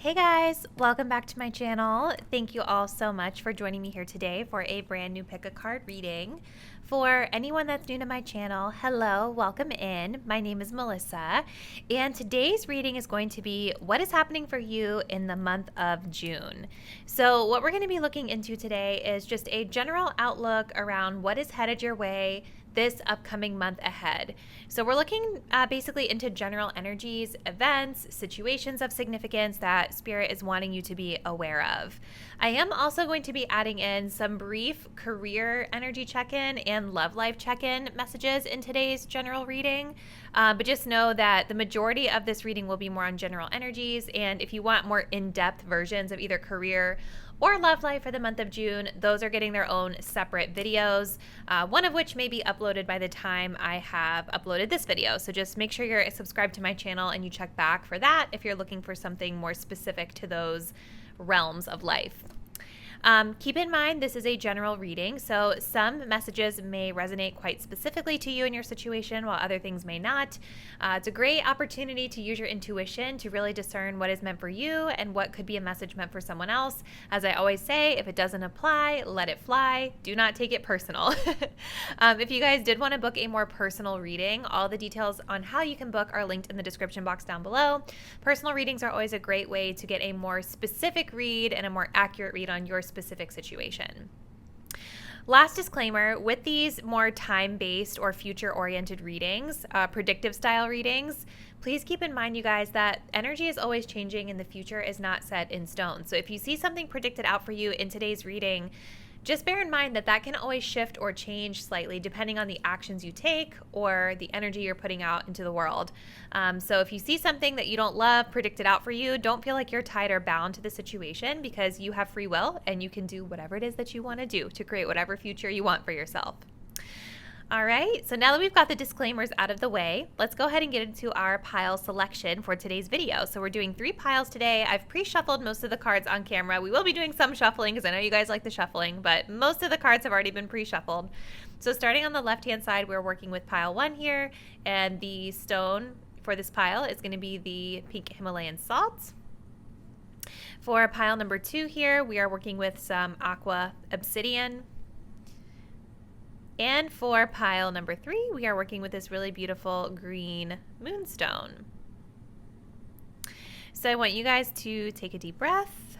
Hey guys, welcome back to my channel. Thank you all so much for joining me here today for a brand new pick a card reading. For anyone that's new to my channel, hello, welcome in. My name is Melissa, and today's reading is going to be what is happening for you in the month of June. So what we're going to be looking into today is just a general outlook around what is headed your way this upcoming month ahead. So we're looking basically into general energies, events, situations of significance that Spirit is wanting you to be aware of. I am also going to be adding in some brief career energy check-in and love life check-in messages in today's general reading. But just know that the majority of this reading will be more on general energies, and if you want more in-depth versions of either career or love life for the month of June, those are getting their own separate videos, one of which may be uploaded by the time I have uploaded this video. So just make sure you're subscribed to my channel and you check back for that if you're looking for something more specific to those realms of life. Keep in mind, this is a general reading, so some messages may resonate quite specifically to you in your situation, while other things may not. It's a great opportunity to use your intuition to really discern what is meant for you and what could be a message meant for someone else. As I always say, if it doesn't apply, let it fly. Do not take it personal. If you guys did want to book a more personal reading, all the details on how you can book are linked in the description box down below. Personal readings are always a great way to get a more specific read and a more accurate read on your specific situation. Last disclaimer, with these more time-based or future-oriented readings, predictive style readings, please keep in mind, you guys, that energy is always changing and the future is not set in stone. So if you see something predicted out for you in today's reading, just bear in mind that that can always shift or change slightly depending on the actions you take or the energy you're putting out into the world. So if you see something that you don't love predicted out for you, don't feel like you're tied or bound to the situation, because you have free will and you can do whatever it is that you want to do to create whatever future you want for yourself. All right, so now that we've got the disclaimers out of the way, let's go ahead and get into our pile selection for today's video. So we're doing 3 piles today. I've pre-shuffled most of the cards on camera. We will be doing some shuffling because I know you guys like the shuffling, but most of the cards have already been pre-shuffled. So starting on the left-hand side, we're working with pile 1 here, and the stone for this pile is going to be the pink Himalayan salt. For pile number 2 here, we are working with some Aqua Obsidian. And for pile number 3, we are working with this really beautiful green Moonstone. So I want you guys to take a deep breath.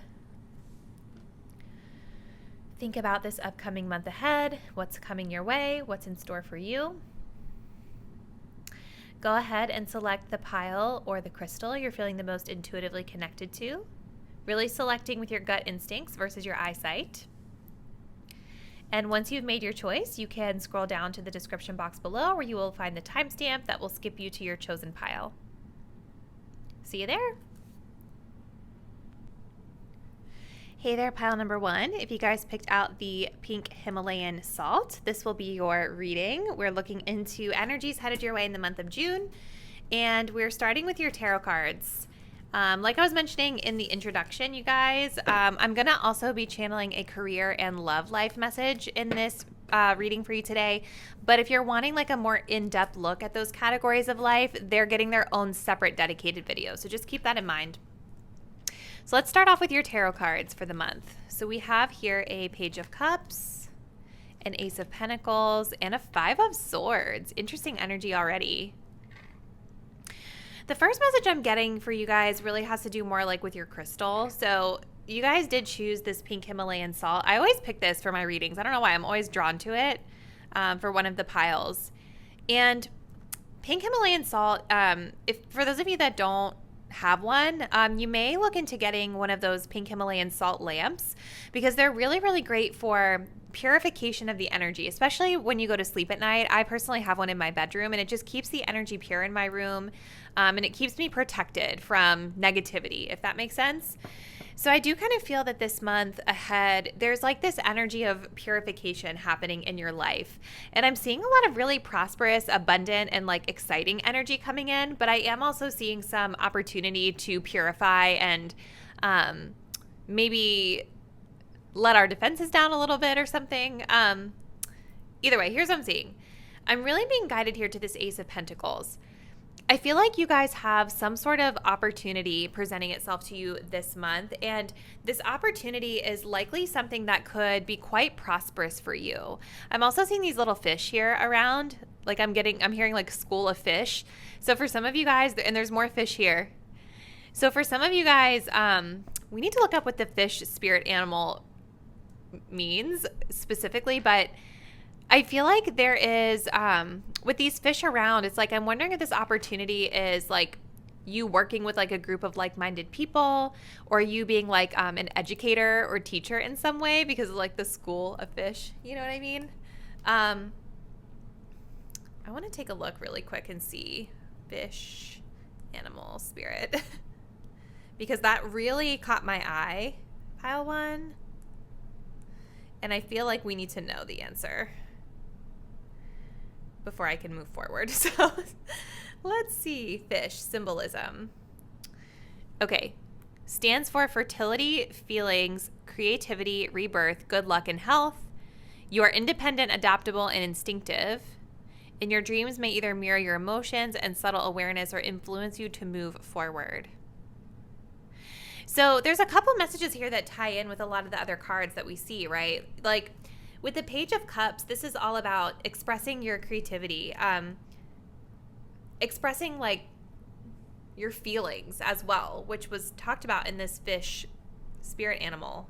Think about this upcoming month ahead, what's coming your way, what's in store for you. Go ahead and select the pile or the crystal you're feeling the most intuitively connected to, really selecting with your gut instincts versus your eyesight. And once you've made your choice, you can scroll down to the description box below where you will find the timestamp that will skip you to your chosen pile. See you there. Hey there, pile number 1. If you guys picked out the pink Himalayan salt, this will be your reading. We're looking into energies headed your way in the month of June, and we're starting with your tarot cards. Like I was mentioning in the introduction, you guys, I'm going to also be channeling a career and love life message in this reading for you today. But if you're wanting like a more in-depth look at those categories of life, they're getting their own separate dedicated video. So just keep that in mind. So let's start off with your tarot cards for the month. So we have here a Page of Cups, an Ace of Pentacles, and a 5 of Swords. Interesting energy already. The first message I'm getting for you guys really has to do more like with your crystal. So you guys did choose this pink Himalayan salt. I always pick this for my readings. I don't know why. I'm always drawn to it for one of the piles. And pink Himalayan salt, if for those of you that don't have one, you may look into getting one of those pink Himalayan salt lamps, because they're really, really great for purification of the energy, especially when you go to sleep at night. I personally have one in my bedroom, and it just keeps the energy pure in my room, and it keeps me protected from negativity, if that makes sense. So I do kind of feel that this month ahead, there's like this energy of purification happening in your life. And I'm seeing a lot of really prosperous, abundant, and like exciting energy coming in, but I am also seeing some opportunity to purify and maybe let our defenses down a little bit or something. Either way, here's what I'm seeing. I'm really being guided here to this Ace of Pentacles. I feel like you guys have some sort of opportunity presenting itself to you this month, and this opportunity is likely something that could be quite prosperous for you. I'm also seeing these little fish here around. Like I'm hearing like school of fish. So for some of you guys, and there's more fish here. So for some of you guys, we need to look up what the fish spirit animal means specifically, but I feel like there is, with these fish around, it's like I'm wondering if this opportunity is like you working with like a group of like-minded people, or you being like an educator or teacher in some way because of like the school of fish. You know what I mean? I want to take a look really quick and see fish animal spirit because that really caught my eye, pile one. And I feel like we need to know the answer before I can move forward. So let's see. Fish symbolism. Okay. Stands for fertility, feelings, creativity, rebirth, good luck, and health. You are independent, adaptable, and instinctive. And your dreams may either mirror your emotions and subtle awareness or influence you to move forward. So there's a couple messages here that tie in with a lot of the other cards that we see, right? Like with the Page of Cups, this is all about expressing your creativity, expressing like your feelings as well, which was talked about in this fish spirit animal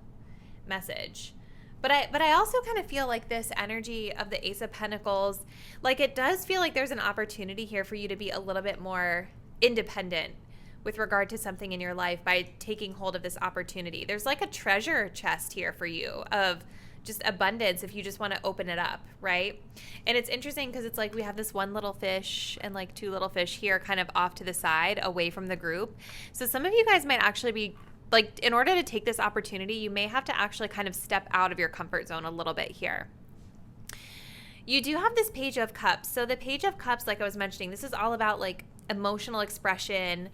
message. But I also kind of feel like this energy of the Ace of Pentacles, like it does feel like there's an opportunity here for you to be a little bit more independent with regard to something in your life by taking hold of this opportunity. There's like a treasure chest here for you of just abundance if you just want to open it up, right? And it's interesting because it's like we have this one little fish and like two little fish here kind of off to the side away from the group. So some of you guys might actually be like, in order to take this opportunity, you may have to actually kind of step out of your comfort zone a little bit here. You do have this Page of Cups. So the Page of Cups, like I was mentioning, this is all about like emotional expression,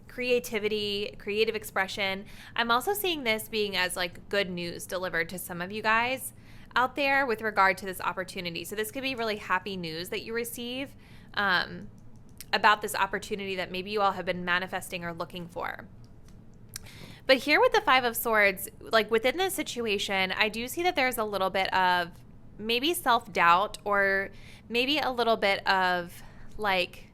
creativity, creative expression. I'm also seeing this being as like good news delivered to some of you guys out there with regard to this opportunity. So this could be really happy news that you receive about this opportunity that maybe you all have been manifesting or looking for. But here with the Five of Swords, like within this situation, I do see that there's a little bit of maybe self-doubt or maybe a little bit of like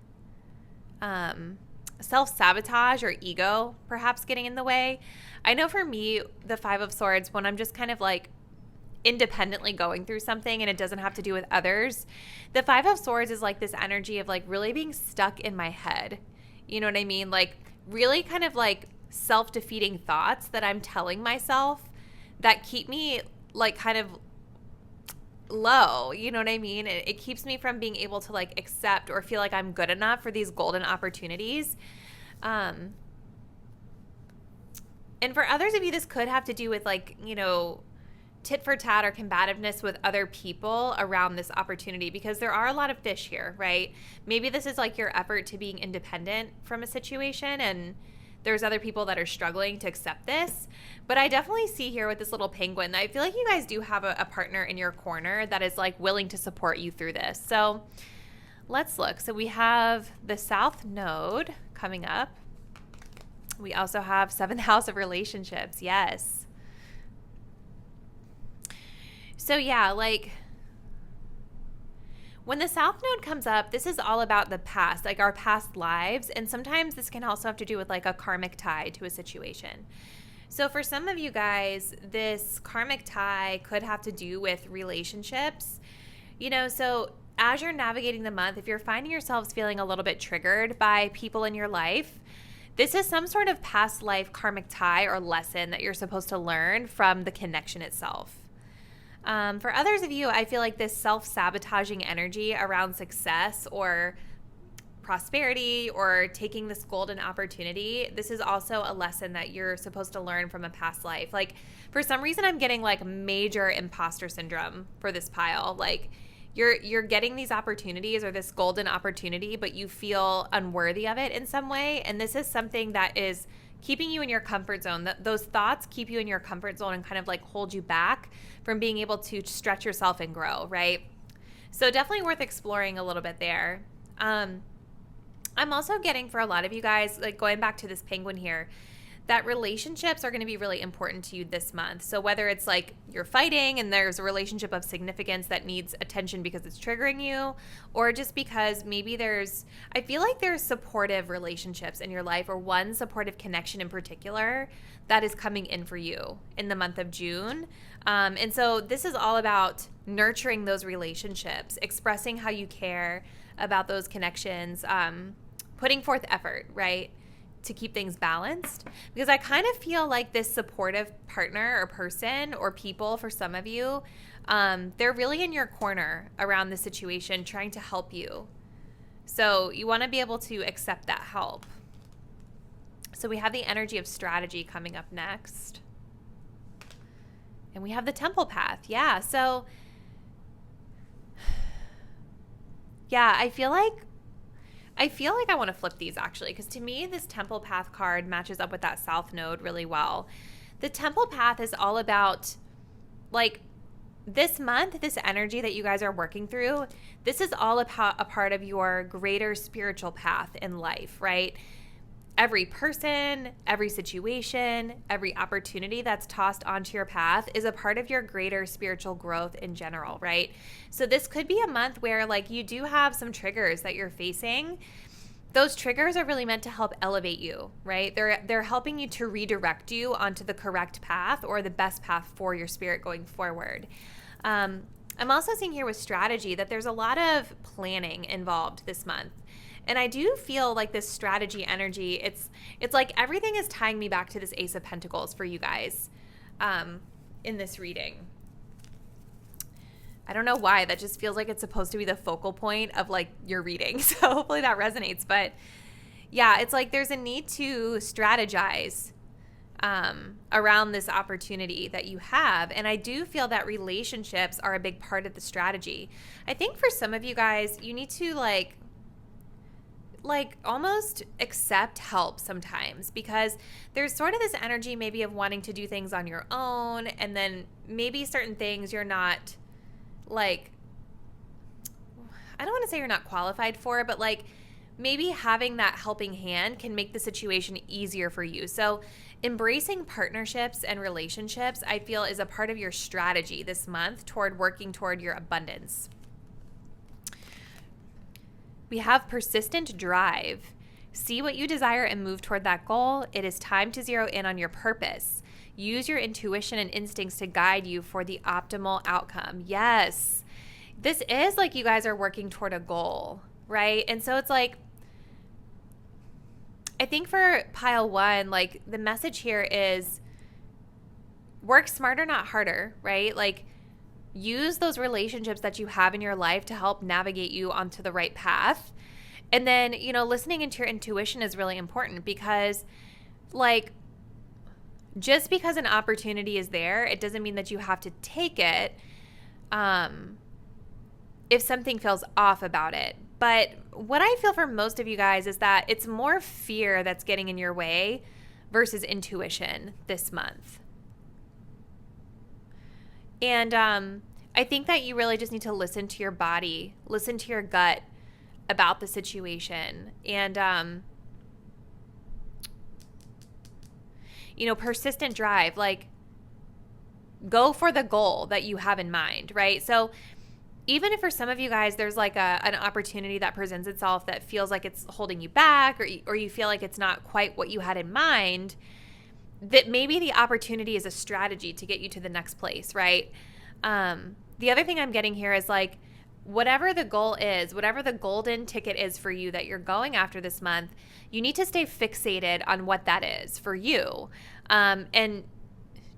self-sabotage or ego perhaps getting in the way. I know for me, the Five of Swords, when I'm just kind of like independently going through something and it doesn't have to do with others, the Five of Swords is like this energy of like really being stuck in my head. You know what I mean? Like really kind of like self-defeating thoughts that I'm telling myself that keep me like kind of low, you know what I mean? It keeps me from being able to like accept or feel like I'm good enough for these golden opportunities. And for others of you, this could have to do with like, you know, tit for tat or combativeness with other people around this opportunity, because there are a lot of fish here, right? Maybe this is like your effort to being independent from a situation, and there's other people that are struggling to accept this. But I definitely see here with this little penguin, I feel like you guys do have a partner in your corner that is like willing to support you through this. So let's look. So we have the South Node coming up. We also have 7th house of relationships. Yes. So yeah, like when the South Node comes up, this is all about the past, like our past lives. And sometimes this can also have to do with like a karmic tie to a situation. So for some of you guys, this karmic tie could have to do with relationships. You know, so as you're navigating the month, if you're finding yourselves feeling a little bit triggered by people in your life, this is some sort of past life karmic tie or lesson that you're supposed to learn from the connection itself. For others of you, I feel like this self-sabotaging energy around success or prosperity or taking this golden opportunity, this is also a lesson that you're supposed to learn from a past life. Like for some reason, I'm getting like major imposter syndrome for this pile. Like you're getting these opportunities or this golden opportunity, but you feel unworthy of it in some way. And this is something that is keeping you in your comfort zone. Those thoughts keep you in your comfort zone and kind of like hold you back from being able to stretch yourself and grow, right? So definitely worth exploring a little bit there. I'm also getting for a lot of you guys, like going back to this penguin here, that relationships are going to be really important to you this month. So whether it's like you're fighting and there's a relationship of significance that needs attention because it's triggering you, or just because maybe I feel like there's supportive relationships in your life, or one supportive connection in particular that is coming in for you in the month of June. And so this is all about nurturing those relationships, expressing how you care about those connections, putting forth effort, right? To keep things balanced, because I kind of feel like this supportive partner or person or people for some of you, they're really in your corner around the situation, trying to help you. So you want to be able to accept that help. So we have the energy of strategy coming up next. And we have the temple path. Yeah. So yeah, I feel like I want to flip these actually, because to me, this Temple Path card matches up with that South Node really well. The Temple Path is all about, like, this month, this energy that you guys are working through, this is all about a part of your greater spiritual path in life, right? Every person, every situation, every opportunity that's tossed onto your path is a part of your greater spiritual growth in general, right? So this could be a month where, like, you do have some triggers that you're facing. Those triggers are really meant to help elevate you, right? They're helping you to redirect you onto the correct path, or the best path for your spirit going forward. I'm also seeing here with strategy that there's a lot of planning involved this month. And I do feel like this strategy energy, it's like everything is tying me back to this Ace of Pentacles for you guys in this reading. I don't know why. That just feels like it's supposed to be the focal point of, like, your reading. So hopefully that resonates. But yeah, it's like there's a need to strategize around this opportunity that you have. And I do feel that relationships are a big part of the strategy. I think for some of you guys, you need to like almost accept help sometimes, because there's sort of this energy maybe of wanting to do things on your own, and then maybe certain things you're not, like, I don't want to say you're not qualified for, but like maybe having that helping hand can make the situation easier for you. So embracing partnerships and relationships, I feel, is a part of your strategy this month toward working toward your abundance. We have persistent drive. See what you desire and move toward that goal. It is time to zero in on your purpose. Use your intuition and instincts to guide you for the optimal outcome. Yes. This is like you guys are working toward a goal, right? And so it's like, I think for pile one, like the message here is work smarter, not harder, right? Like, use those relationships that you have in your life to help navigate you onto the right path. And then, you know, listening into your intuition is really important, because, like, just because an opportunity is there, it doesn't mean that you have to take it if something feels off about it. But what I feel for most of you guys is that it's more fear that's getting in your way versus intuition this month. And I think that you really just need to listen to your body, listen to your gut about the situation. And, you know, persistent drive, like, go for the goal that you have in mind, right? So even if for some of you guys there's like an opportunity that presents itself that feels like it's holding you back, or you feel like it's not quite what you had in mind, that maybe the opportunity is a strategy to get you to the next place, right? The other thing I'm getting here is, like, whatever the goal is, whatever the golden ticket is for you that you're going after this month, you need to stay fixated on what that is for you. And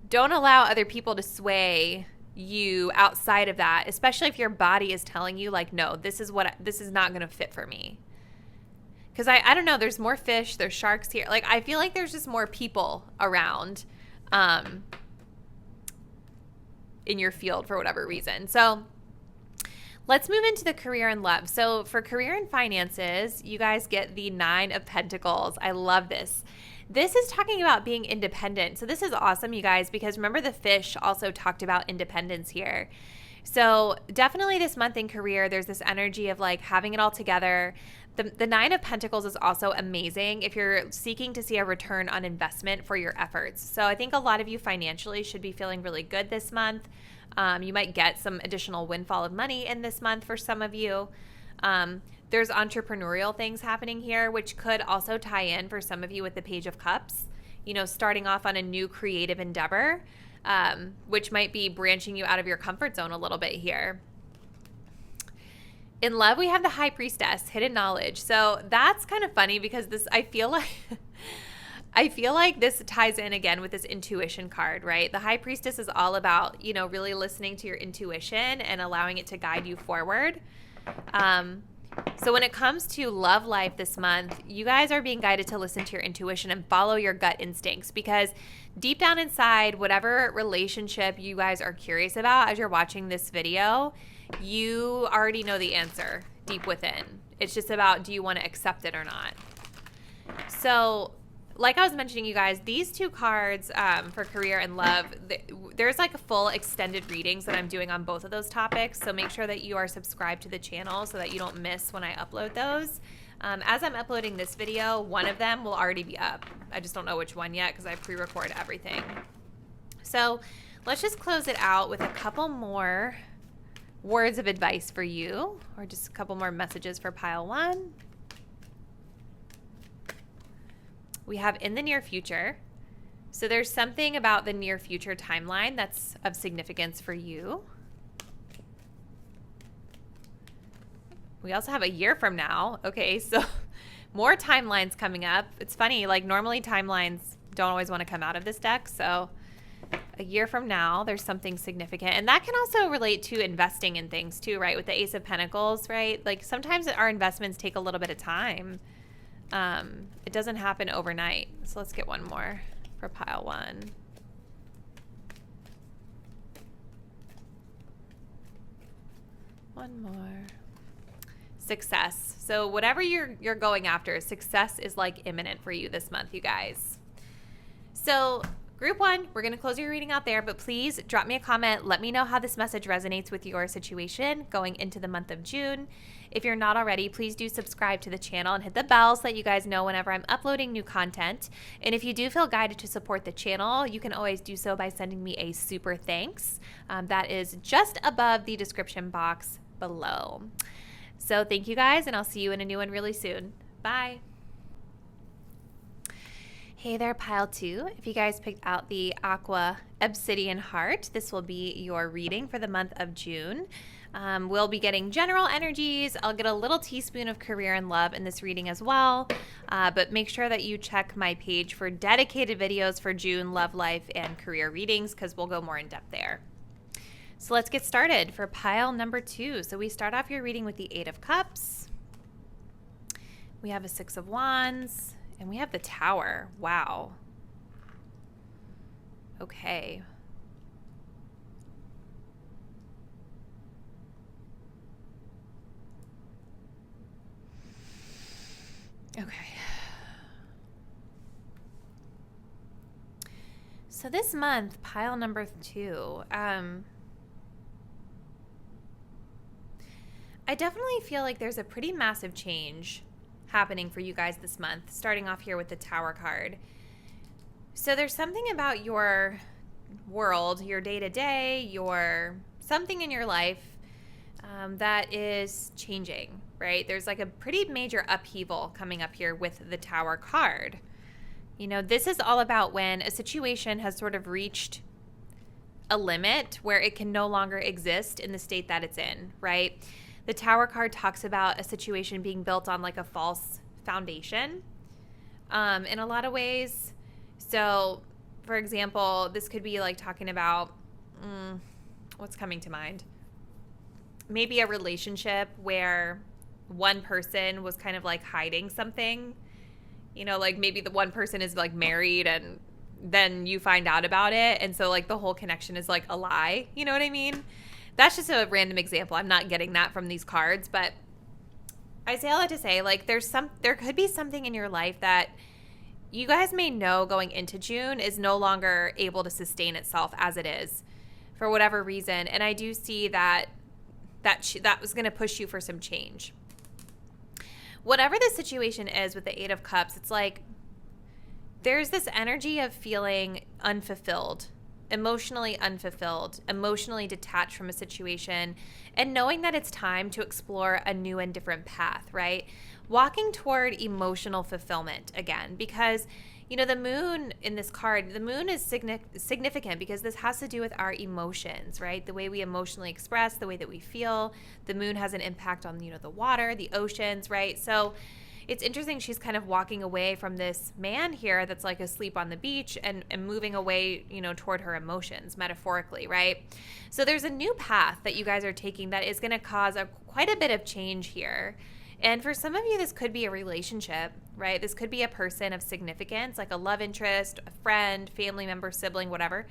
don't allow other people to sway you outside of that, especially if your body is telling you, like, no, this is not going to fit for me. Because I don't know, there's more fish, there's sharks here. Like, I feel like there's just more people around in your field for whatever reason. So let's move into the career and love. So for career and finances, you guys get the 9 of Pentacles. I love this. This is talking about being independent. So this is awesome, you guys, because remember the fish also talked about independence here. So definitely this month in career, there's this energy of, like, having it all together. The Nine of Pentacles is also amazing if you're seeking to see a return on investment for your efforts. So I think a lot of you financially should be feeling really good this month. You might get some additional windfall of money in this month for some of you. There's entrepreneurial things happening here, which could also tie in for some of you with the Page of Cups, you know, starting off on a new creative endeavor, which might be branching you out of your comfort zone a little bit here. In love, we have the High Priestess, hidden knowledge. So that's kind of funny because this, I feel like this ties in again with this intuition card, right? The High Priestess is all about, you know, really listening to your intuition and allowing it to guide you forward. So when it comes to love life this month, you guys are being guided to listen to your intuition and follow your gut instincts, because deep down inside, whatever relationship you guys are curious about as you're watching this video, you already know the answer deep within. It's just about, do you want to accept it or not? So like I was mentioning, you guys, these two cards for career and love, there's like full extended readings that I'm doing on both of those topics. So make sure that you are subscribed to the channel so that you don't miss when I upload those. As I'm uploading this video, one of them will already be up. I just don't know which one yet because I pre-record everything. So let's just close it out with a couple more words of advice for you, or just a couple more messages for pile one. We have in the near future. So there's something about the near future timeline that's of significance for you. We also have a year from now. Okay, so more timelines coming up. It's funny, like normally timelines don't always want to come out of this deck. So a year from now, there's something significant. And that can also relate to investing in things too, right? With the Ace of Pentacles, right? Like sometimes our investments take a little bit of time. It doesn't happen overnight. So let's get one more for pile one. One more. Success. So whatever you're going after, success is like imminent for you this month, you guys. So group one, we're going to close your reading out there, but please drop me a comment. Let me know how this message resonates with your situation going into the month of June. If you're not already, please do subscribe to the channel and hit the bell so that you guys know whenever I'm uploading new content. And if you do feel guided to support the channel, you can always do so by sending me a super thanks. That is just above the description box below. So thank you guys, and I'll see you in a new one really soon. Bye. Hey there, pile two. If you guys picked out the Aqua Obsidian Heart, this will be your reading for the month of June. We'll be getting general energies. I'll get a little teaspoon of career and love in this reading as well. But make sure that you check my page for dedicated videos for June love life and career readings, because we'll go more in depth there. So let's get started for pile number two. So we start off your reading with the Eight of Cups. We have a Six of Wands. And we have the Tower. Wow. Okay. Okay. So this month, pile number two, I definitely feel like there's a pretty massive change happening for you guys this month, starting off here with the Tower card. So there's something about your world, your day-to-day, your something in your life that is changing, right? There's like a pretty major upheaval coming up here with the Tower card. You know, this is all about when a situation has sort of reached a limit where it can no longer exist in the state that it's in, right? The Tower card talks about a situation being built on like a false foundation in a lot of ways. So, for example, this could be like talking about, what's coming to mind? Maybe a relationship where one person was kind of like hiding something. You know, like maybe the one person is like married and then you find out about it. And so like the whole connection is like a lie. You know what I mean? That's just a random example. I'm not getting that from these cards, but I say all that to say, like, there could be something in your life that you guys may know going into June is no longer able to sustain itself as it is for whatever reason. And I do see that was going to push you for some change. whatever the situation is with the Eight of Cups, it's like there's this energy of feeling unfulfilled, emotionally detached from a situation, and knowing that it's time to explore a new and different path, right? Walking toward emotional fulfillment again, because the moon in this card, the moon is significant because this has to do with our emotions, right? The way we emotionally express, the way that we feel. The moon has an impact on, the water, the oceans, right? So it's interesting. She's kind of walking away from this man here that's like asleep on the beach and moving away, toward her emotions, metaphorically, right? So there's a new path that you guys are taking that is going to cause quite a bit of change here. And for some of you, this could be a relationship, right? This could be a person of significance, like a love interest, a friend, family member, sibling, whatever,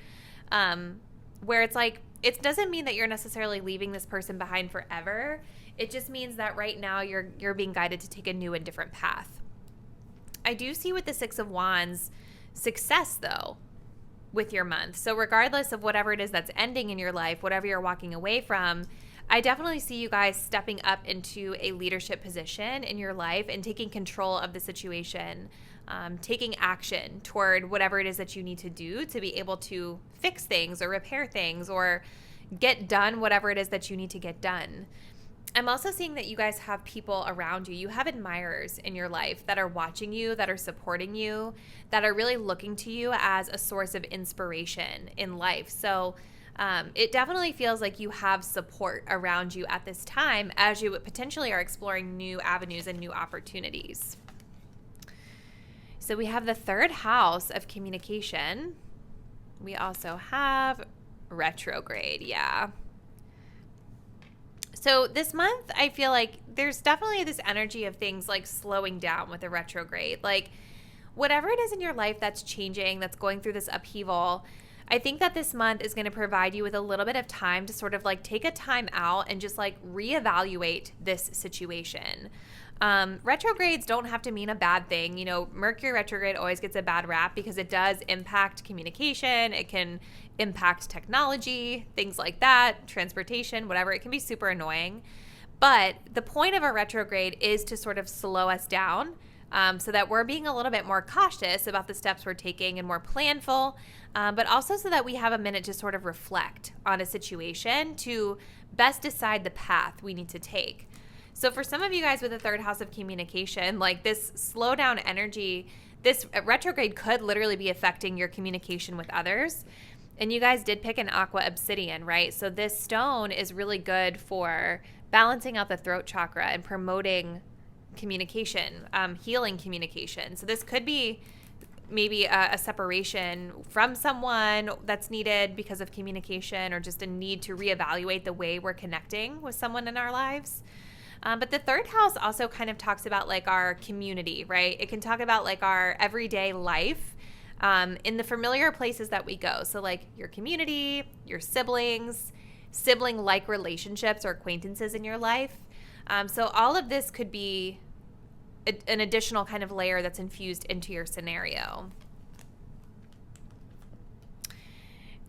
where it's like, it doesn't mean that you're necessarily leaving this person behind forever. It just means that right now you're being guided to take a new and different path. I do see with the Six of Wands success, though, with your month. So regardless of whatever it is that's ending in your life, whatever you're walking away from, I definitely see you guys stepping up into a leadership position in your life and taking control of the situation, taking action toward whatever it is that you need to do to be able to fix things or repair things or get done whatever it is that you need to get done. I'm also seeing that you guys have people around you. You have admirers in your life that are watching you, that are supporting you, that are really looking to you as a source of inspiration in life. So it definitely feels like you have support around you at this time as you potentially are exploring new avenues and new opportunities. So we have the third house of communication. We also have retrograde, yeah. So this month, I feel like there's definitely this energy of things like slowing down with the retrograde. Like whatever it is in your life that's changing, that's going through this upheaval, I think that this month is going to provide you with a little bit of time to sort of like take a time out and just like reevaluate this situation. Retrogrades don't have to mean a bad thing. Mercury retrograde always gets a bad rap because it does impact communication. It can impact technology, things like that, transportation, whatever. It can be super annoying. But the point of a retrograde is to sort of slow us down so that we're being a little bit more cautious about the steps we're taking and more planful, but also so that we have a minute to sort of reflect on a situation to best decide the path we need to take. So for some of you guys with the third house of communication, like this slow down energy, this retrograde could literally be affecting your communication with others. And you guys did pick an Aqua Obsidian, right? So this stone is really good for balancing out the throat chakra and promoting communication, healing communication. So this could be maybe a separation from someone that's needed because of communication or just a need to reevaluate the way we're connecting with someone in our lives. But the third house also kind of talks about like our community, right? It can talk about like our everyday life in the familiar places that we go. So like your community, your siblings, sibling-like relationships or acquaintances in your life. So all of this could be an additional kind of layer that's infused into your scenario.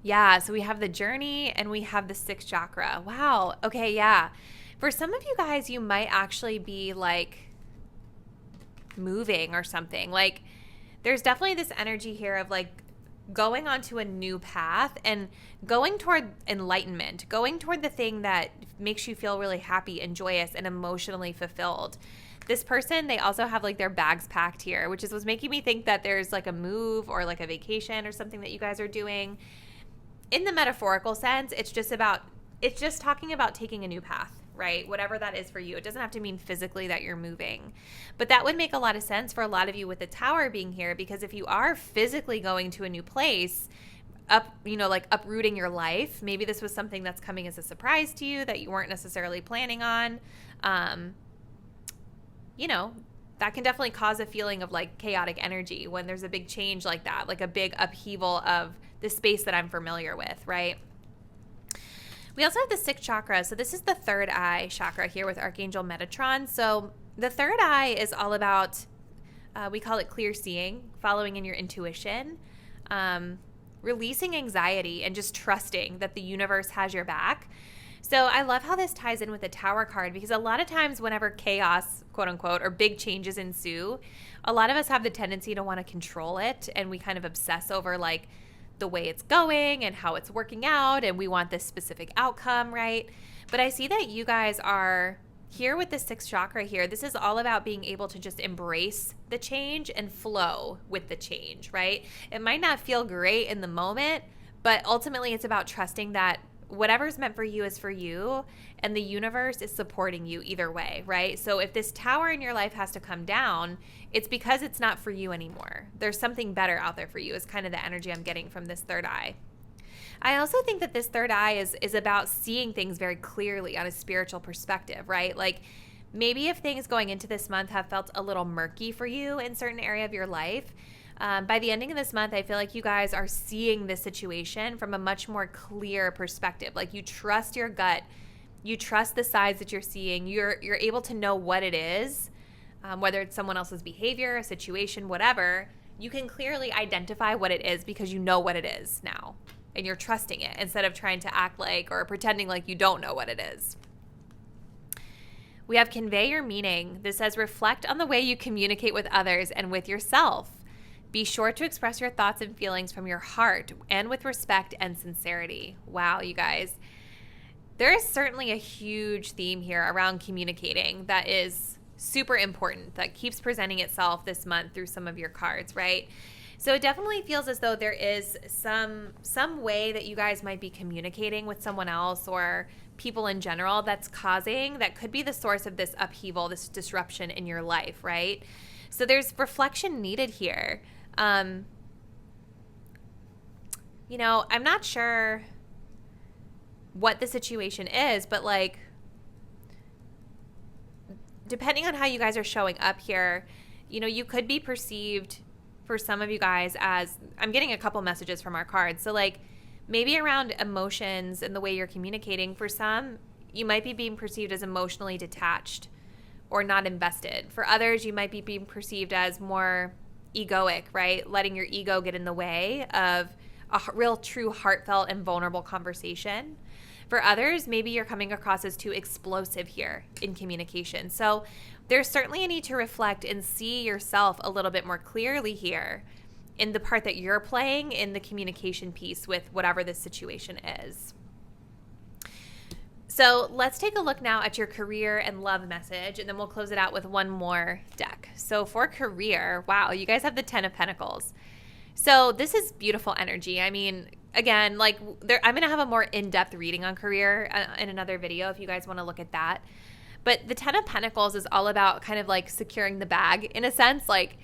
Yeah, so we have the journey and we have the sixth chakra. Wow. Okay, yeah. For some of you guys, you might actually be like moving or something. Like there's definitely this energy here of like going onto a new path and going toward enlightenment, going toward the thing that makes you feel really happy and joyous and emotionally fulfilled. This person, they also have like their bags packed here, which is what's making me think that there's like a move or like a vacation or something that you guys are doing. In the metaphorical sense, it's just talking about taking a new path, right? Whatever that is for you. It doesn't have to mean physically that you're moving. But that would make a lot of sense for a lot of you with the tower being here, because if you are physically going to a new place, like uprooting your life, maybe this was something that's coming as a surprise to you that you weren't necessarily planning on. That can definitely cause a feeling of like chaotic energy when there's a big change like that, like a big upheaval of the space that I'm familiar with, right? We also have the sixth chakra. So this is the third eye chakra here with Archangel Metatron. So the third eye is all about, we call it clear seeing, following in your intuition, releasing anxiety and just trusting that the universe has your back. So I love how this ties in with the Tower card, because a lot of times whenever chaos, quote unquote, or big changes ensue, a lot of us have the tendency to want to control it, and we kind of obsess over like the way it's going and how it's working out, and we want this specific outcome, right? But I see that you guys are here with the sixth chakra here. This is all about being able to just embrace the change and flow with the change, right? It might not feel great in the moment, but ultimately it's about trusting that whatever's meant for you is for you, and the universe is supporting you either way, right? So if this tower in your life has to come down, it's because it's not for you anymore. There's something better out there for you, is kind of the energy I'm getting from this third eye. I also think that this third eye is about seeing things very clearly on a spiritual perspective, right? Like maybe if things going into this month have felt a little murky for you in certain area of your life, by the ending of this month, I feel like you guys are seeing this situation from a much more clear perspective. Like you trust your gut, you trust the sides that you're seeing. You're able to know what it is, whether it's someone else's behavior, a situation, whatever. You can clearly identify what it is because you know what it is now, and you're trusting it instead of trying to act like or pretending like you don't know what it is. We have convey your meaning. This says reflect on the way you communicate with others and with yourself. Be sure to express your thoughts and feelings from your heart and with respect and sincerity. Wow, you guys. There is certainly a huge theme here around communicating that is super important, that keeps presenting itself this month through some of your cards, right? So it definitely feels as though there is some way that you guys might be communicating with someone else or people in general that could be the source of this upheaval, this disruption in your life, right? So there's reflection needed here. I'm not sure what the situation is, but like, depending on how you guys are showing up here, you could be perceived for some of you guys as, I'm getting a couple messages from our cards. So like maybe around emotions and the way you're communicating, for some, you might be being perceived as emotionally detached or not invested. For others, you might be being perceived as more egoic, right? Letting your ego get in the way of a real, true, heartfelt, and vulnerable conversation. For others, maybe you're coming across as too explosive here in communication. So there's certainly a need to reflect and see yourself a little bit more clearly here in the part that you're playing in the communication piece with whatever this situation is. So let's take a look now at your career and love message, and then we'll close it out with one more deck. So for career, wow, you guys have the 10 of Pentacles. So this is beautiful energy. I mean, again, like I'm going to have a more in-depth reading on career in another video if you guys want to look at that. But the 10 of Pentacles is all about kind of like securing the bag in a sense. Like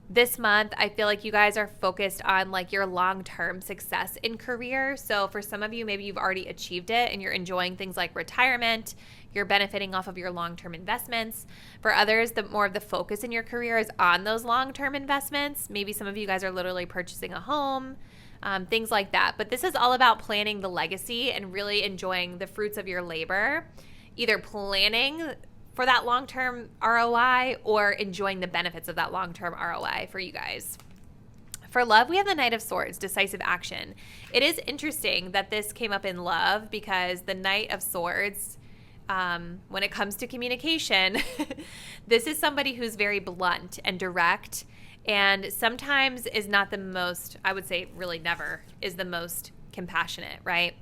this month, I feel like you guys are focused on like your long-term success in career. So for some of you, maybe you've already achieved it and you're enjoying things like retirement. You're benefiting off of your long-term investments. For others, more of the focus in your career is on those long-term investments. Maybe some of you guys are literally purchasing a home, things like that. But this is all about planning the legacy and really enjoying the fruits of your labor, either planning for that long-term ROI or enjoying the benefits of that long-term ROI for you guys. For love, we have the Knight of Swords, decisive action. It is interesting that this came up in love because the Knight of Swords, when it comes to communication, this is somebody who's very blunt and direct, and sometimes is not the most, I would say really never, is the most compassionate, right?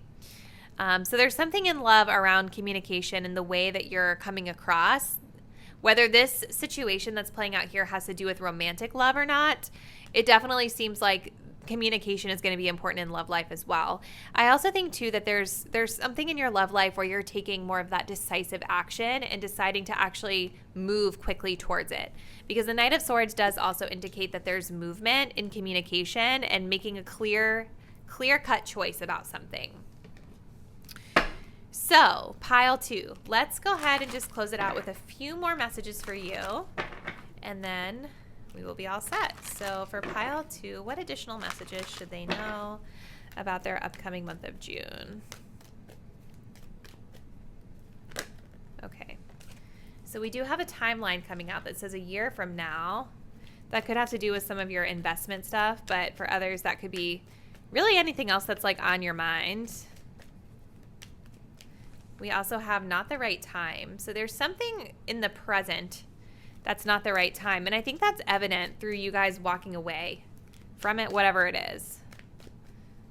So there's something in love around communication and the way that you're coming across. Whether this situation that's playing out here has to do with romantic love or not, it definitely seems like communication is going to be important in love life as well. I also think too that there's something in your love life where you're taking more of that decisive action and deciding to actually move quickly towards it. Because the Knight of Swords does also indicate that there's movement in communication and making a clear-cut choice about something. So, pile 2. Let's go ahead and just close it out with a few more messages for you, and then we will be all set. So, for pile 2, what additional messages should they know about their upcoming month of June? Okay. So, we do have a timeline coming out that says a year from now. That could have to do with some of your investment stuff, but for others, that could be really anything else that's like on your mind. We also have not the right time. So there's something in the present that's not the right time. And I think that's evident through you guys walking away from it, whatever it is.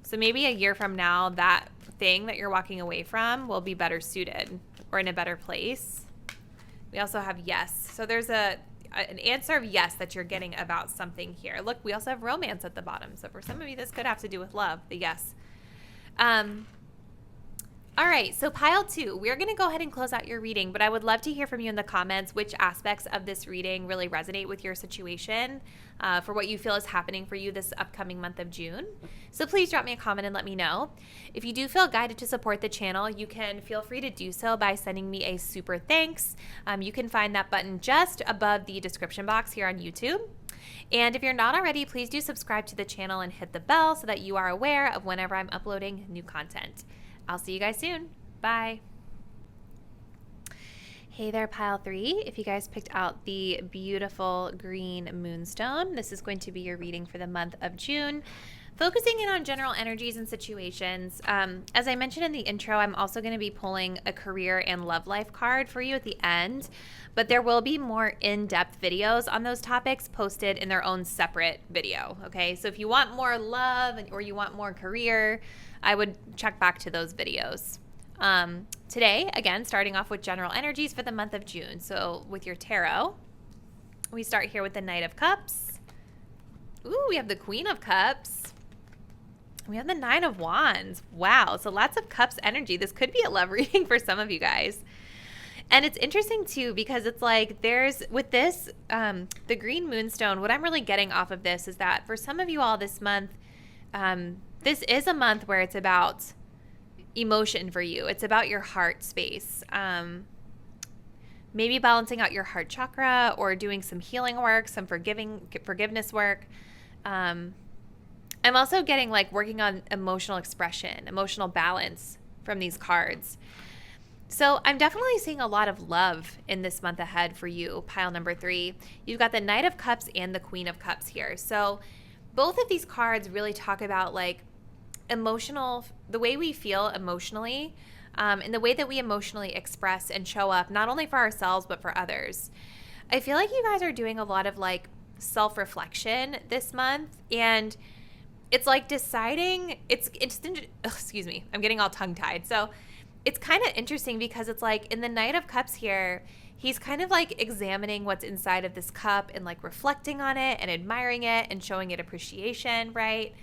So maybe a year from now, that thing that you're walking away from will be better suited or in a better place. We also have yes. So there's an answer of yes that you're getting about something here. Look, we also have romance at the bottom. So for some of you, this could have to do with love, the yes. All right, so pile 2, we're going to go ahead and close out your reading, but I would love to hear from you in the comments which aspects of this reading really resonate with your situation, for what you feel is happening for you this upcoming month of June. So please drop me a comment and let me know. If you do feel guided to support the channel, you can feel free to do so by sending me a super thanks. You can find that button just above the description box here on YouTube. And if you're not already, please do subscribe to the channel and hit the bell so that you are aware of whenever I'm uploading new content. I'll see you guys soon. Bye. Hey there, pile 3. If you guys picked out the beautiful green Moonstone, this is going to be your reading for the month of June, focusing in on general energies and situations. As I mentioned in the intro, I'm also going to be pulling a career and love life card for you at the end, but there will be more in-depth videos on those topics posted in their own separate video, okay? So if you want more love or you want more career, I would check back to those videos. Today, again, starting off with general energies for the month of June. So with your tarot, we start here with the Knight of Cups. Ooh, we have the Queen of Cups. We have the Nine of Wands. Wow, so lots of Cups energy. This could be a love reading for some of you guys. And it's interesting too, because it's like there's, with this, the green Moonstone, what I'm really getting off of this is that for some of you all this month, this is a month where it's about emotion for you. It's about your heart space. Maybe balancing out your heart chakra or doing some healing work, some forgiveness work. I'm also getting like working on emotional expression, emotional balance from these cards. So I'm definitely seeing a lot of love in this month ahead for you, pile number 3. You've got the Knight of Cups and the Queen of Cups here. So both of these cards really talk about like emotional, the way we feel emotionally, and the way that we emotionally express and show up, not only for ourselves, but for others. I feel like you guys are doing a lot of like self-reflection this month, and it's like deciding, excuse me, I'm getting all tongue-tied. So it's kind of interesting because it's like in the Knight of Cups here, he's kind of like examining what's inside of this cup and like reflecting on it and admiring it and showing it appreciation, right?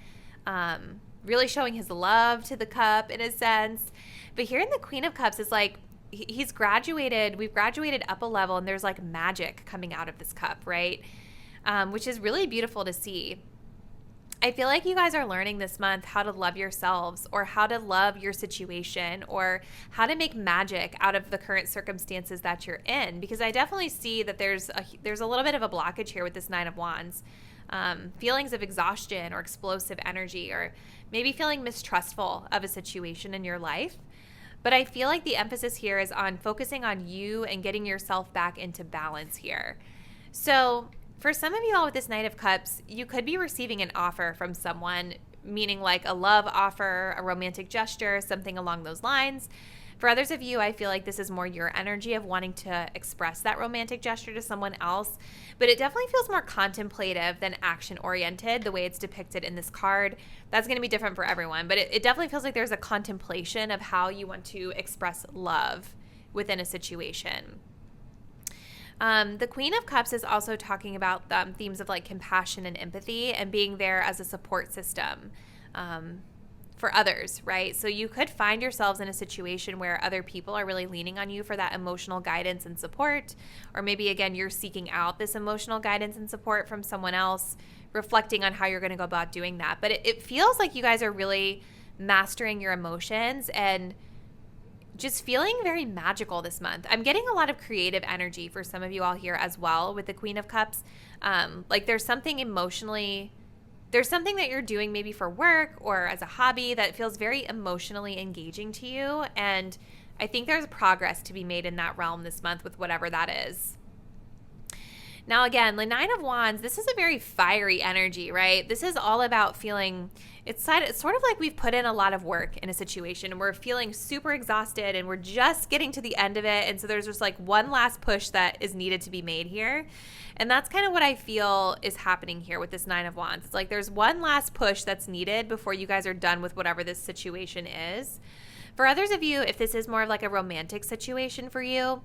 Really showing his love to the cup in a sense. But here in the Queen of Cups is like we've graduated up a level, and there's like magic coming out of this cup, right? Which is really beautiful to see. I feel like you guys are learning this month how to love yourselves, or how to love your situation, or how to make magic out of the current circumstances that you're in, because I definitely see that there's a little bit of a blockage here with this Nine of Wands. Feelings of exhaustion or explosive energy, or maybe feeling mistrustful of a situation in your life. But I feel like the emphasis here is on focusing on you and getting yourself back into balance here. So for some of you all with this Knight of Cups, you could be receiving an offer from someone, meaning like a love offer, a romantic gesture, something along those lines. For others of you, I feel like this is more your energy of wanting to express that romantic gesture to someone else, but it definitely feels more contemplative than action-oriented, the way it's depicted in this card. That's going to be different for everyone, but it definitely feels like there's a contemplation of how you want to express love within a situation. The Queen of Cups is also talking about themes of like compassion and empathy and being there as a support system for others, right? So you could find yourselves in a situation where other people are really leaning on you for that emotional guidance and support, or maybe again you're seeking out this emotional guidance and support from someone else, reflecting on how you're going to go about doing that. But it feels like you guys are really mastering your emotions and just feeling very magical this month. I'm getting a lot of creative energy for some of you all here as well with the Queen of Cups. Like there's something that you're doing maybe for work or as a hobby that feels very emotionally engaging to you. And I think there's progress to be made in that realm this month with whatever that is. Now, again, the Nine of Wands, this is a very fiery energy, right? This is all about feeling, it's sort of like we've put in a lot of work in a situation and we're feeling super exhausted and we're just getting to the end of it. And so there's just like one last push that is needed to be made here. And that's kind of what I feel is happening here with this Nine of Wands. It's like there's one last push that's needed before you guys are done with whatever this situation is. For others of you, if this is more of like a romantic situation for you,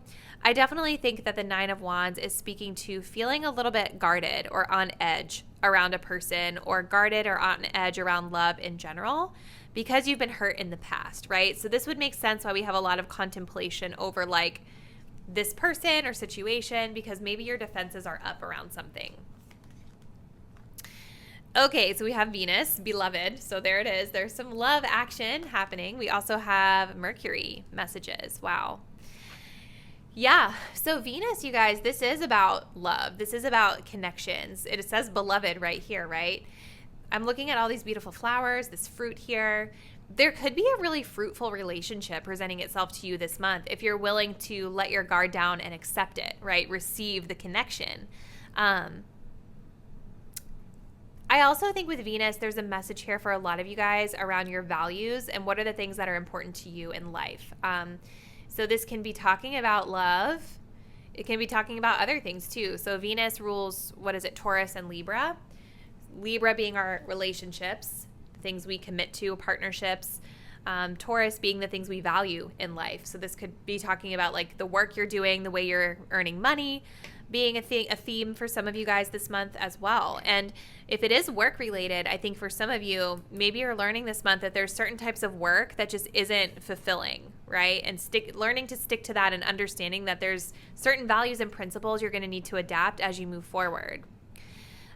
I definitely think that the Nine of Wands is speaking to feeling a little bit guarded or on edge around a person, or guarded or on edge around love in general, because you've been hurt in the past, right? So this would make sense why we have a lot of contemplation over like this person or situation, because maybe your defenses are up around something. Okay, so we have Venus, beloved. So there it is. There's some love action happening. We also have Mercury messages. Wow. Yeah, so Venus, you guys, this is about love. This is about connections. It says beloved right here, right? I'm looking at all these beautiful flowers, this fruit here. There could be a really fruitful relationship presenting itself to you this month if you're willing to let your guard down and accept it, right? Receive the connection. I also think with Venus, there's a message here for a lot of you guys around your values and what are the things that are important to you in life. So this can be talking about love. It can be talking about other things too. So Venus rules, what is it, Taurus and Libra. Libra being our relationships, the things we commit to, partnerships. Taurus being the things we value in life. So this could be talking about like the work you're doing, the way you're earning money, being a theme for some of you guys this month as well. And if it is work related, I think for some of you, maybe you're learning this month that there's certain types of work that just isn't fulfilling, right? And learning to stick to that and understanding that there's certain values and principles you're going to need to adapt as you move forward.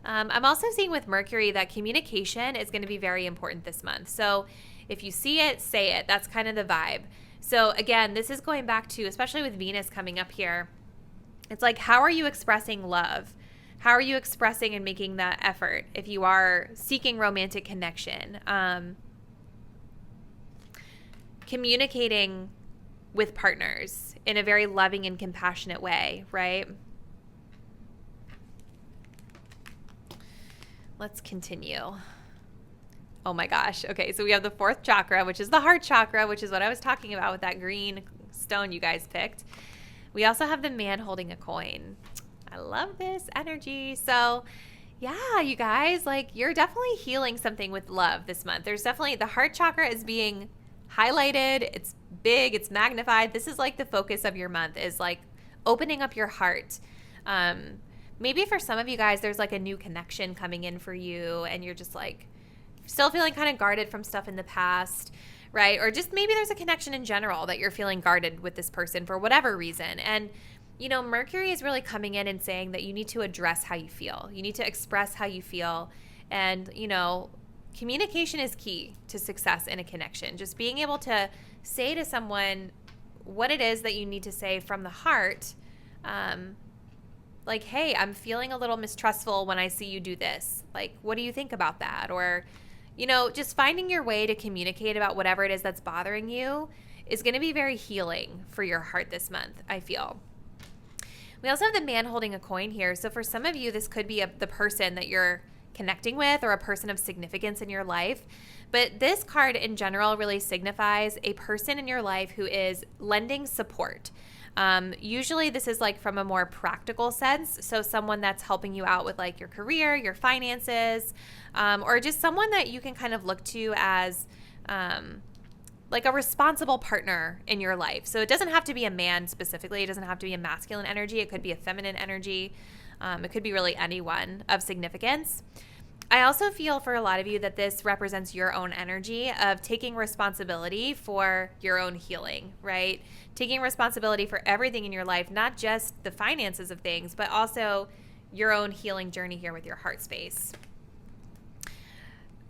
I'm also seeing with Mercury that communication is going to be very important this month. So if you see it, say it. That's kind of the vibe. So again, this is going back to, especially with Venus coming up here, it's like, how are you expressing love? How are you expressing and making that effort if you are seeking romantic connection? Communicating with partners in a very loving and compassionate way, right? Let's continue. Oh my gosh. Okay, so we have the fourth chakra, which is the heart chakra, which is what I was talking about with that green stone you guys picked. We also have the man holding a coin. I love this energy. So yeah, you guys, like you're definitely healing something with love this month. There's definitely, the heart chakra is being highlighted. It's big, it's magnified. This is like the focus of your month, is like opening up your heart. Maybe for some of you guys, there's like a new connection coming in for you and you're just like still feeling kind of guarded from stuff in the past, right? Or just maybe there's a connection in general that you're feeling guarded with this person for whatever reason. And, you know, Mercury is really coming in and saying that you need to address how you feel. You need to express how you feel. And, you know, communication is key to success in a connection. Just being able to say to someone what it is that you need to say from the heart. Like, hey, I'm feeling a little mistrustful when I see you do this. Like, what do you think about that? Or, you know, just finding your way to communicate about whatever it is that's bothering you is going to be very healing for your heart this month, I feel. We also have the man holding a coin here. So for some of you, this could be the person that you're connecting with or a person of significance in your life. But this card in general really signifies a person in your life who is lending support. Usually this is like from a more practical sense. So someone that's helping you out with like your career, your finances, or just someone that you can kind of look to as like a responsible partner in your life. So it doesn't have to be a man specifically. It doesn't have to be a masculine energy. It could be a feminine energy. It could be really anyone of significance. I also feel for a lot of you that this represents your own energy of taking responsibility for your own healing, right? Taking responsibility for everything in your life, not just the finances of things, but also your own healing journey here with your heart space.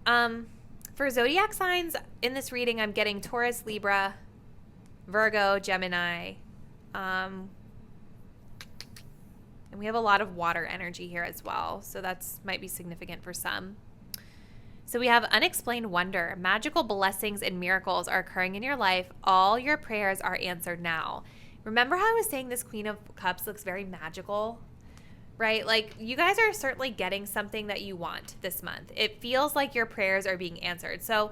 For zodiac signs in this reading, I'm getting Taurus, Libra, Virgo, Gemini, and we have a lot of water energy here as well. So that's might be significant for some. So we have unexplained wonder. Magical blessings and miracles are occurring in your life. All your prayers are answered now. Remember how I was saying this Queen of Cups looks very magical? right? Like, you guys are certainly getting something that you want this month. It feels like your prayers are being answered. So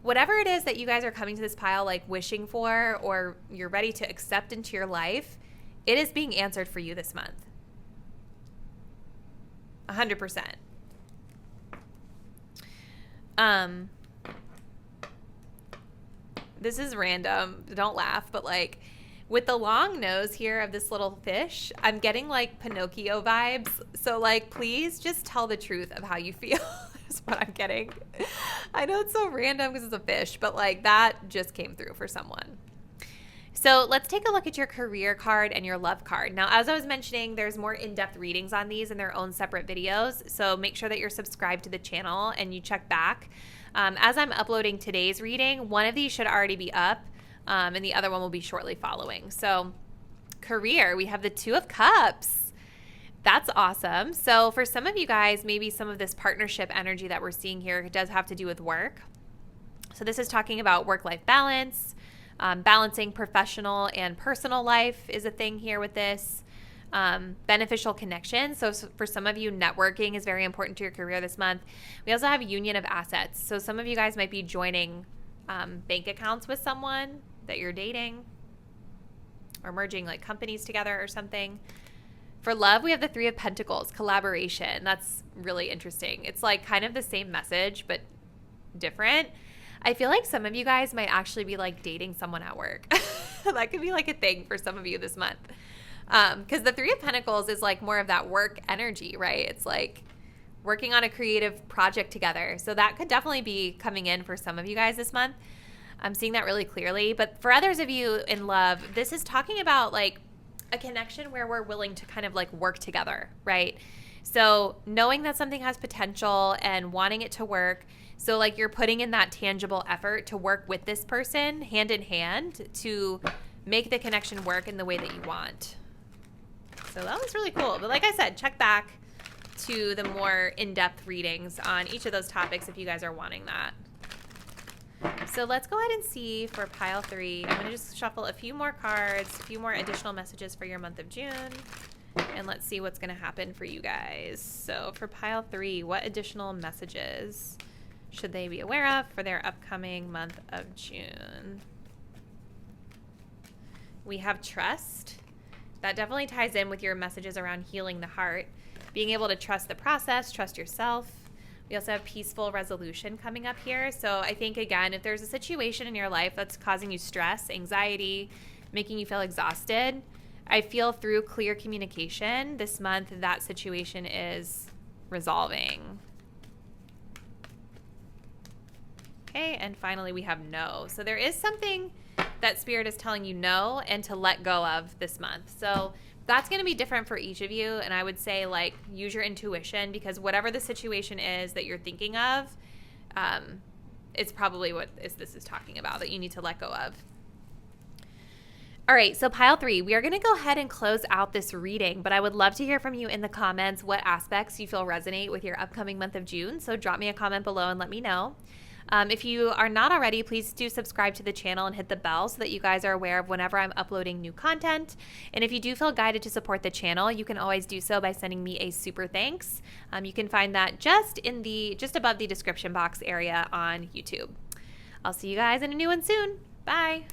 whatever it is that you guys are coming to this pile like wishing for, or you're ready to accept into your life, it is being answered for you this month. 100%. This is random. Don't laugh, but like with the long nose here of this little fish, I'm getting like Pinocchio vibes. So like, please just tell the truth of how you feel is what I'm getting. I know it's so random because it's a fish, but like that just came through for someone. So let's take a look at your career card and your love card. Now, as I was mentioning, there's more in-depth readings on these in their own separate videos. So make sure that you're subscribed to the channel and you check back. As I'm uploading today's reading, one of these should already be up, and the other one will be shortly following. So career, we have the Two of Cups. That's awesome. So for some of you guys, maybe some of this partnership energy that we're seeing here does have to do with work. So this is talking about work-life balance. Balancing professional and personal life is a thing here with this. Beneficial connection. So for some of you, networking is very important to your career this month. We also have union of assets. So some of you guys might be joining bank accounts with someone that you're dating, or merging like companies together or something. For love, we have the Three of Pentacles, collaboration. That's really interesting. It's like kind of the same message, but different. I feel like some of you guys might actually be like dating someone at work. That could be like a thing for some of you this month. Because the Three of Pentacles is like more of that work energy, right? It's like working on a creative project together. So that could definitely be coming in for some of you guys this month. I'm seeing that really clearly. But for others of you in love, this is talking about like a connection where we're willing to kind of like work together, right? So knowing that something has potential and wanting it to work. So like you're putting in that tangible effort to work with this person hand in hand to make the connection work in the way that you want. So that was really cool. But like I said, check back to the more in-depth readings on each of those topics if you guys are wanting that. So let's go ahead and see for pile 3. I'm going to just shuffle a few more cards, a few more additional messages for your month of June. And let's see what's going to happen for you guys. So for pile 3, what additional messages should they be aware of for their upcoming month of June? We have trust. That definitely ties in with your messages around healing the heart, being able to trust the process, trust yourself. We also have peaceful resolution coming up here. So I think, again, if there's a situation in your life that's causing you stress, anxiety, making you feel exhausted, I feel through clear communication this month that situation is resolving. Okay, and finally we have no. So there is something that Spirit is telling you no and to let go of this month. So that's going to be different for each of you. And I would say like use your intuition, because whatever the situation is that you're thinking of, it's probably what this is talking about that you need to let go of. All right, so pile 3, we are going to go ahead and close out this reading, but I would love to hear from you in the comments what aspects you feel resonate with your upcoming month of June. So drop me a comment below and let me know. If you are not already, please do subscribe to the channel and hit the bell so that you guys are aware of whenever I'm uploading new content. And if you do feel guided to support the channel, you can always do so by sending me a super thanks. You can find that just above the description box area on YouTube. I'll see you guys in a new one soon. Bye.